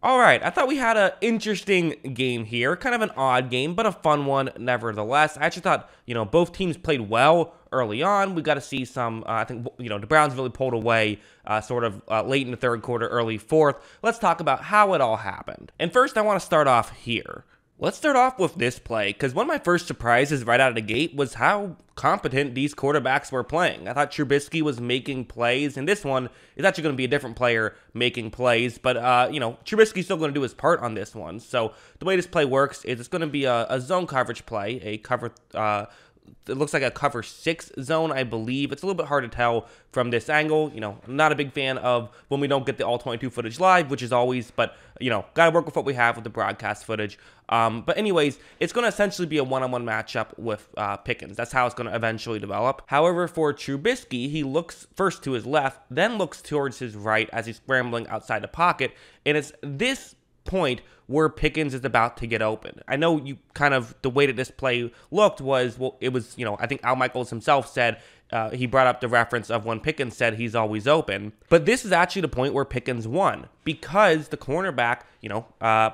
All right, I thought we had an interesting game here, kind of an odd game, but a fun one nevertheless. I actually thought, both teams played well early on. We got to see some, I think, the Browns really pulled away late in the third quarter, early fourth. Let's talk about how it all happened. And first, I want to start off here. Let's start off with this play, because one of my first surprises right out of the gate was how competent these quarterbacks were playing. I thought Trubisky was making plays, and this one is actually going to be a different player making plays, but, Trubisky's still going to do his part on this one. So the way this play works is it's going to be a zone coverage play, it looks like a cover 6 zone, I believe. It's a little bit hard to tell from this angle. I'm not a big fan of when we don't get the all 22 footage live, which is always, but, got to work with what we have with the broadcast footage. But anyways, it's going to essentially be a one-on-one matchup with Pickens. That's how it's going to eventually develop. However, for Trubisky, he looks first to his left, then looks towards his right as he's scrambling outside the pocket. And it's this point where Pickens is about to get open. I know the way that this play looked was, I think Al Michaels himself said, he brought up the reference of when Pickens said he's always open. But this is actually the point where Pickens won, because the cornerback,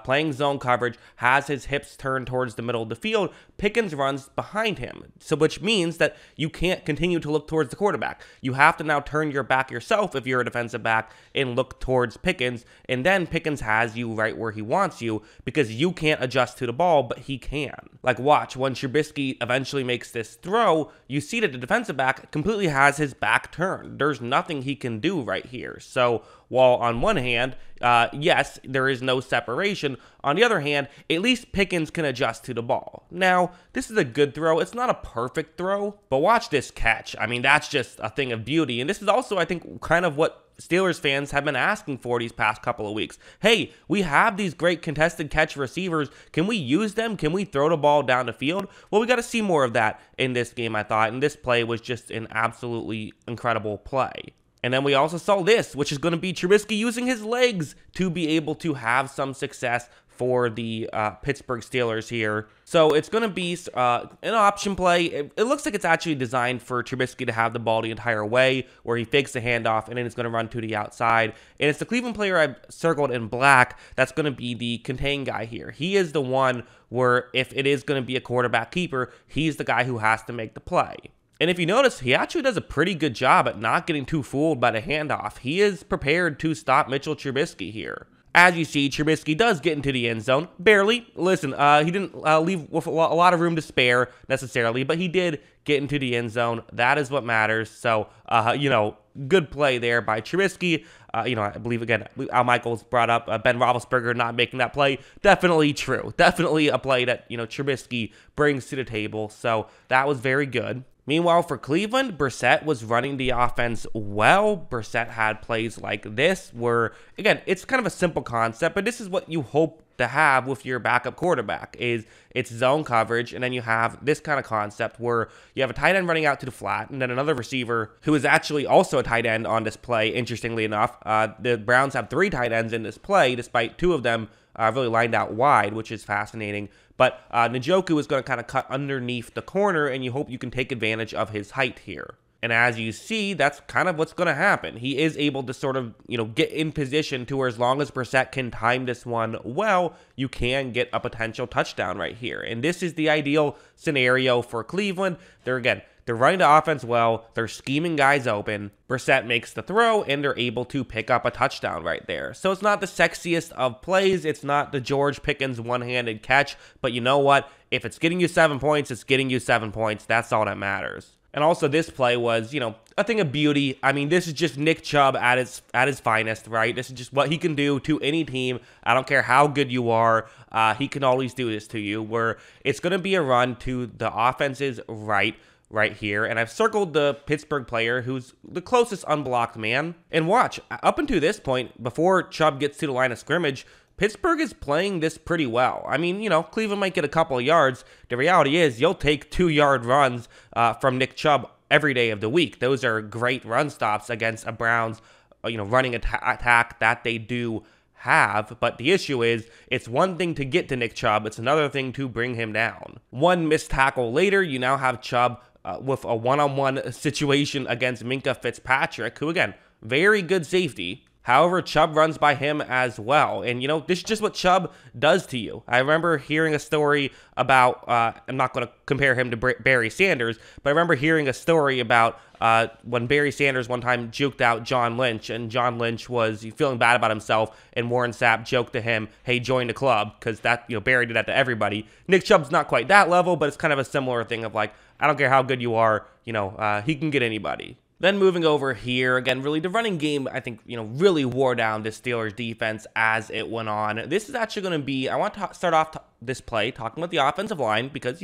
playing zone coverage, has his hips turned towards the middle of the field. Pickens runs behind him, which means that you can't continue to look towards the quarterback. You have to now turn your back yourself if you're a defensive back and look towards Pickens, and then Pickens has you right where he wants you, because you can't adjust to the ball, but he can. Like, watch, when Trubisky eventually makes this throw, you see that the defensive back completely has his back turned. There's nothing he can do right here. So while on one hand, yes, there is no separation, on the other hand, at least Pickens can adjust to the ball. Now, this is a good throw. It's not a perfect throw, but watch this catch. I mean, that's just a thing of beauty. And this is also, I think, kind of what Steelers fans have been asking for these past couple of weeks. Hey, we have these great contested catch receivers. Can we use them? Can we throw the ball down the field? Well, we got to see more of that in this game, I thought. And this play was just an absolutely incredible play. And then we also saw this, which is going to be Trubisky using his legs to be able to have some success for the Pittsburgh Steelers here. So it's going to be an option play. It looks like it's actually designed for Trubisky to have the ball the entire way, where he fakes the handoff and then it's going to run to the outside. And it's the Cleveland player I've circled in black that's going to be the contain guy here. He is the one where, if it is going to be a quarterback keeper, he's the guy who has to make the play. And if you notice, he actually does a pretty good job at not getting too fooled by the handoff. He is prepared to stop Mitchell Trubisky here. As you see, Trubisky does get into the end zone. Barely. Listen, he didn't leave with a lot of room to spare, necessarily, but he did get into the end zone. That is what matters. So, good play there by Trubisky. I believe, again, Al Michaels brought up Ben Roethlisberger not making that play. Definitely true. Definitely a play that, Trubisky brings to the table. So, that was very good. Meanwhile, for Cleveland, Brissett was running the offense well. Brissett had plays like this where, again, it's kind of a simple concept, but this is what you hope to have with your backup quarterback, is it's zone coverage, and then you have this kind of concept where you have a tight end running out to the flat, and then another receiver who is actually also a tight end on this play, interestingly enough. The Browns have 3 tight ends in this play, despite 2 of them really lined out wide, which is fascinating. But Njoku is going to kind of cut underneath the corner, and you hope you can take advantage of his height here. And as you see, that's kind of what's going to happen. He is able to sort of, get in position to where, as long as Brissett can time this one well, you can get a potential touchdown right here. And this is the ideal scenario for Cleveland. They're running the offense well. They're scheming guys open. Brissett makes the throw, and they're able to pick up a touchdown right there. So it's not the sexiest of plays. It's not the George Pickens one-handed catch. But you know what? If it's getting you 7 points, it's getting you 7 points. That's all that matters. And also, this play was, a thing of beauty. I mean, this is just Nick Chubb at his finest, right? This is just what he can do to any team. I don't care how good you are. He can always do this to you, where it's going to be a run to the offense's right here. And I've circled the Pittsburgh player who's the closest unblocked man. And watch, up until this point, before Chubb gets to the line of scrimmage, Pittsburgh is playing this pretty well. I mean, Cleveland might get a couple of yards. The reality is you'll take 2-yard runs from Nick Chubb every day of the week. Those are great run stops against a Browns, running attack that they do have. But the issue is, it's one thing to get to Nick Chubb. It's another thing to bring him down. One missed tackle later, you now have Chubb with a one-on-one situation against Minkah Fitzpatrick, who, again, very good safety. However, Chubb runs by him as well. And, this is just what Chubb does to you. I remember hearing a story about, I'm not going to compare him to Barry Sanders, but I remember hearing a story about when Barry Sanders one time juked out John Lynch, and John Lynch was feeling bad about himself, and Warren Sapp joked to him, hey, join the club, because that, Barry did that to everybody. Nick Chubb's not quite that level, but it's kind of a similar thing of like, I don't care how good you are, he can get anybody. Then moving over here, again, really the running game, I think, really wore down the Steelers defense as it went on. This is actually going to be, I want to start off this play talking about the offensive line because,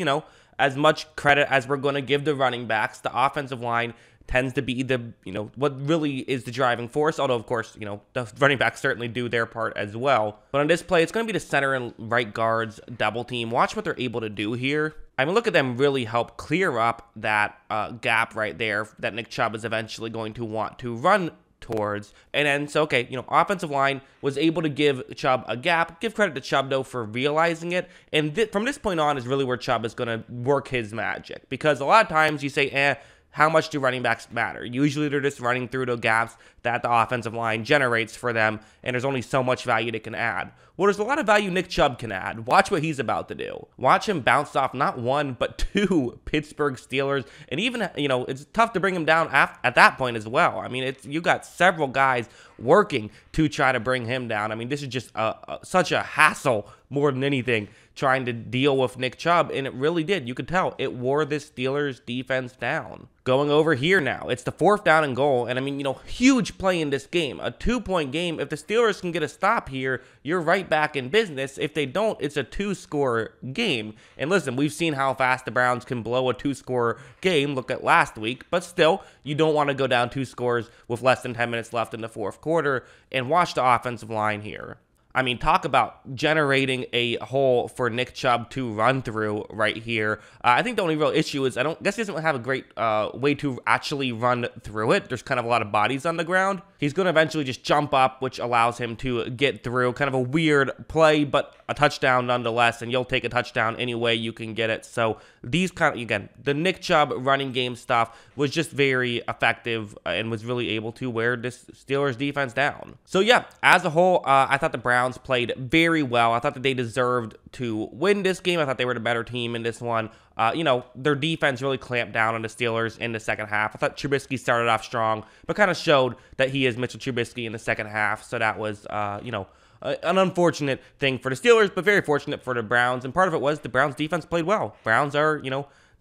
as much credit as we're going to give the running backs, the offensive line tends to be the, what really is the driving force. Although, of course, the running backs certainly do their part as well. But on this play, it's going to be the center and right guards double team. Watch what they're able to do here. I mean, look at them really help clear up that gap right there that Nick Chubb is eventually going to want to run towards. And then, so, okay, offensive line was able to give Chubb a gap. Give credit to Chubb, though, for realizing it. And from this point on is really where Chubb is going to work his magic. Because a lot of times you say, how much do running backs matter? Usually they're just running through the gaps that the offensive line generates for them, and there's only so much value they can add. Well, there's a lot of value Nick Chubb can add. Watch what he's about to do. Watch him bounce off not one, but two Pittsburgh Steelers, and even, it's tough to bring him down at that point as well. I mean, you got several guys working to try to bring him down. I mean, this is just such a hassle more than anything trying to deal with Nick Chubb, and it really did. You could tell it wore this Steelers defense down. Going over here now, it's the 4th down and goal, and I mean, huge play in this game, a 2-point game. If the Steelers can get a stop here, you're right back in business. If they don't, it's a 2-score game. And listen, we've seen how fast the Browns can blow a 2-score game. Look at last week, but still, you don't want to go down 2 scores with less than 10 minutes left in the 4th quarter. And watch the offensive line here. I mean, talk about generating a hole for Nick Chubb to run through right here. I think the only real issue is guess he doesn't have a great way to actually run through it. There's kind of a lot of bodies on the ground. He's going to eventually just jump up, which allows him to get through. Kind of a weird play, but a touchdown nonetheless, and you'll take a touchdown any way you can get it. So these again, the Nick Chubb running game stuff was just very effective and was really able to wear this Steelers defense down. So yeah, as a whole, I thought the Browns played very well. I thought that they deserved to win this game. I thought they were the better team in this one. Their defense really clamped down on the Steelers in the second half. I thought Trubisky started off strong, but kind of showed that he is Mitchell Trubisky in the second half. So that was, an unfortunate thing for the Steelers, but very fortunate for the Browns. And part of it was the Browns defense played well. Browns are,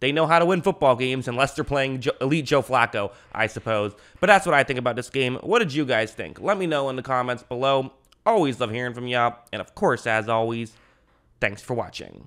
they know how to win football games unless they're playing elite Joe Flacco, I suppose. But that's what I think about this game. What did you guys think? Let me know in the comments below. Always love hearing from you. And of course, as always, thanks for watching.